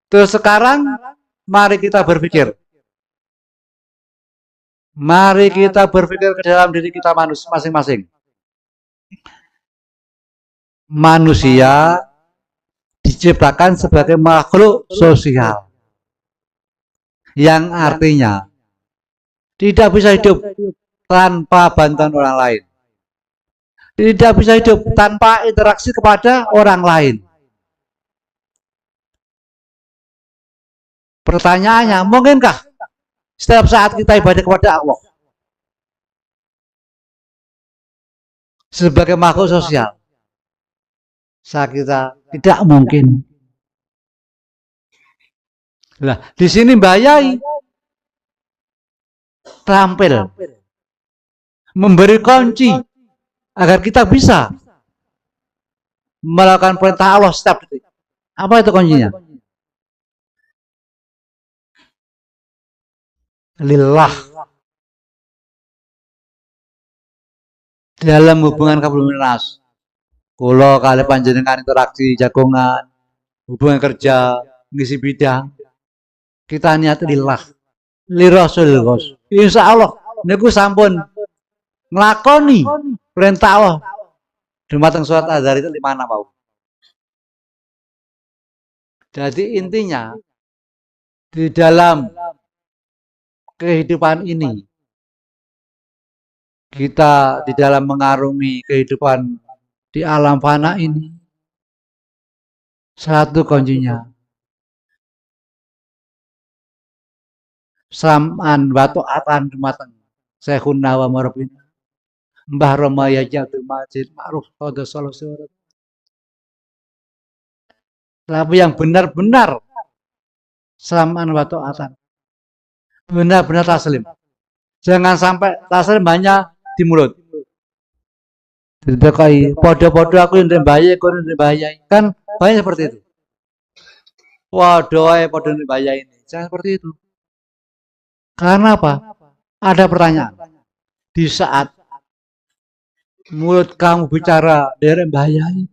Terus sekarang mari kita berpikir. Mari kita berpikir ke dalam diri kita masing-masing. Manusia diciptakan sebagai makhluk sosial. Yang artinya tidak bisa hidup tanpa bantuan orang lain. Tidak bisa hidup tanpa interaksi kepada orang lain. Pertanyaannya, mungkinkah setiap saat kita ibadah kepada Allah sebagai makhluk sosial? Saya kira tidak mungkin. Nah, di sini Mbak Yai tampil memberi kunci agar kita bisa melakukan perintah Allah setiap detik. Apa itu kuncinya? Lillah. Dalam hubungan kabuluminas, kula kali panjenengan interaksi jagongan, hubungan kerja, ngisi bidang, kita niat lillah, li Rasul Gus. Insya Allah niku sampun nglakoni perintah Allah. Dumateng surat Az-Zariyat 5 mau. Jadi intinya di dalam kehidupan ini, kita di dalam mengarungi kehidupan di alam fana ini, satu kuncinya sam'an wa ta'atan dumateng Syekhuna wa Murabina Mbah Roma Yajatul Majid Ma'ruf Qadha Sallallahu. Tapi yang benar-benar sam'an wa ta'atan, benar-benar taslim. Jangan sampai taslim hanya di mulut. Tidak kayak podo-podo aku yang bahaya, aku yang bahaya. Kan banyak seperti itu. Podo yang bahaya ini. Jangan seperti itu. Karena apa? Ada pertanyaan. Di saat mulut kamu bicara derek bahayai,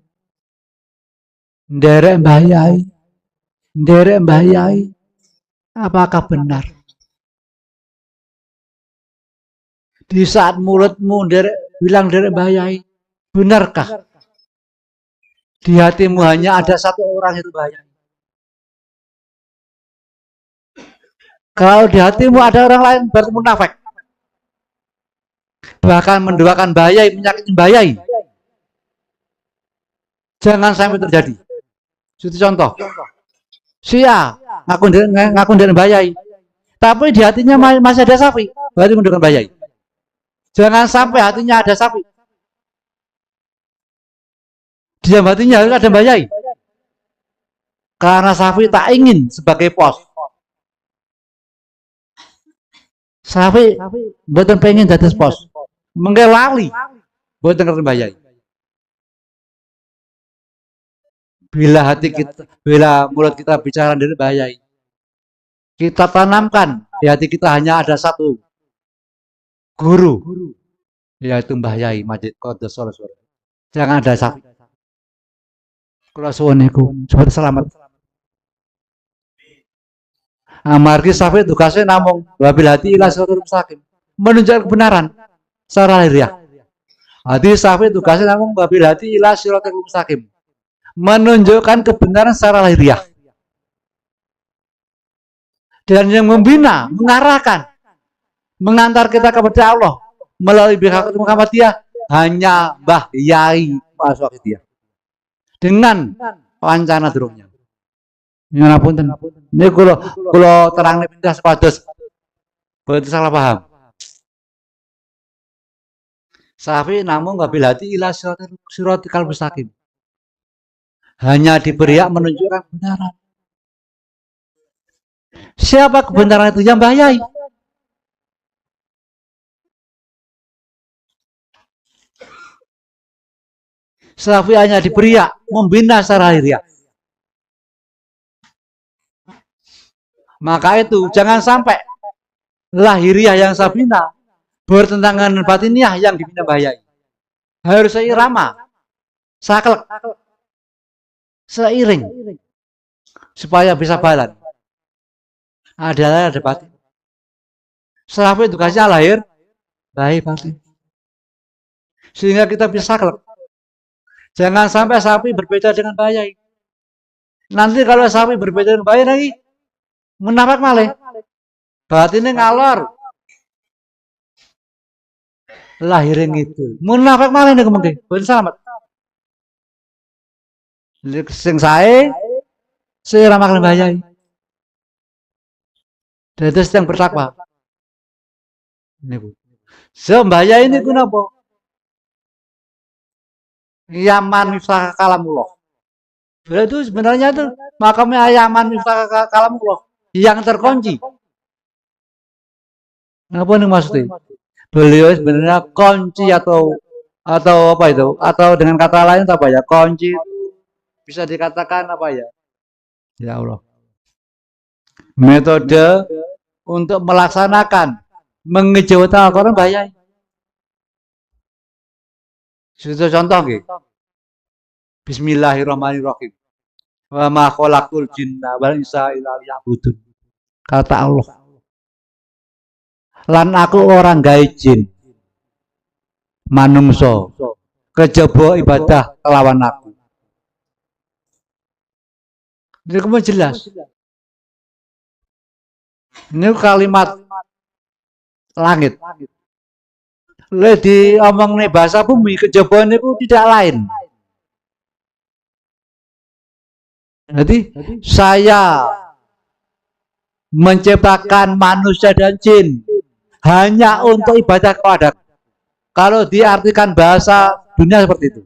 derek bahayai, derek bahayai, apakah benar? Di saat mulutmu bilang derek bahayai, benarkah? Di hatimu hanya ada satu orang itu bahayai. Kalau di hatimu ada orang lain, berarti munafik. Bahkan mendoakan bahayai, menyakitin bahayai. Jangan sampai terjadi. Itu contoh. Si A ngaku derek bahayai, tapi di hatinya masih ada sapi, berarti mendoakan bahayai. Jangan sampai hatinya ada sapi. Diam hatinya harus ada bahayai. Karena sapi tak ingin sebagai pos. Sapi buatan pengen jadi pos. Menggelali buatan ngerti bahayai. Bila hati kita, bila mulut kita bicara dari bahayai, kita tanamkan di hati kita hanya ada satu guru, yaitu Mbah Yai Majid Qadha Sallallahu. Jangan ada sapi. Kula suwun niku, selamat. Amargi sapi tugasnya namung wabil hati ila siratal mustaqim, menunjukkan kebenaran secara lahiriah. Hati sapi tugasnya namung wabil hati ila siratal mustaqim, menunjukkan kebenaran secara lahiriah. Dan yang membina, mengarahkan, mengantar kita kepada Allah melalui pihak Muhammadiyah hanya Mbah Yai Maswakidiyah dengan wancana durungnya. Ngapunten. Ini kalau terang pindah sepados, berarti salah paham. Safi namun nggak bilati ila siratal mustaqim. Hanya diberi hak menunjukkan kebenaran. Siapa kebenaran itu? Yang Mbah Yai. Safi hanya diberi hak membina secara lahiriah. Maka itu jangan sampai lahiriah yang saya bina bertentangan dengan batiniah yang dibina Mbah Yai. Harus seirama, saklek, seiring. supaya bisa balan. Ada batin. Sapi tugasnya lahir, baik batin. Sehingga kita bisa saklek. Jangan sampai sapi berbeda dengan bayi. Nanti kalau sapi berbeda dengan bayi lagi, menafak malih. Batinnya ngalor. Lahirin itu. Munafik malih nih mungkin. Boten selamat. Sing sae ora makan bayi. Dados yang bertakwa. Niku. Sembaya ini ku napa? Yaman miftah kalamullah. Itu sebenarnya itu makamnya Yaman miftah kalamullah yang terkunci. Apa nih maksudnya? Beliau sebenarnya kunci atau apa itu? Atau dengan kata lain apa ya? Kunci bisa dikatakan apa ya? Ya Allah. Metode untuk melaksanakan mengejauhkan Al-Quran bahaya. Sudah contoh gitu. Bismillahirrahmanirrahim. Wa ma khalaqul jinna wal insa illa liya'budun. Kata Allah. Lan aku orang gawe jin. Manungso kejaba ibadah kelawan aku. Ini kamu jelas. Ini kalimat langit. Le diomong nih bahasa bumi kejabaan itu tidak lain. Jadi saya menciptakan manusia dan jin hanya untuk ibadah kepada. Kalau diartikan bahasa dunia seperti itu.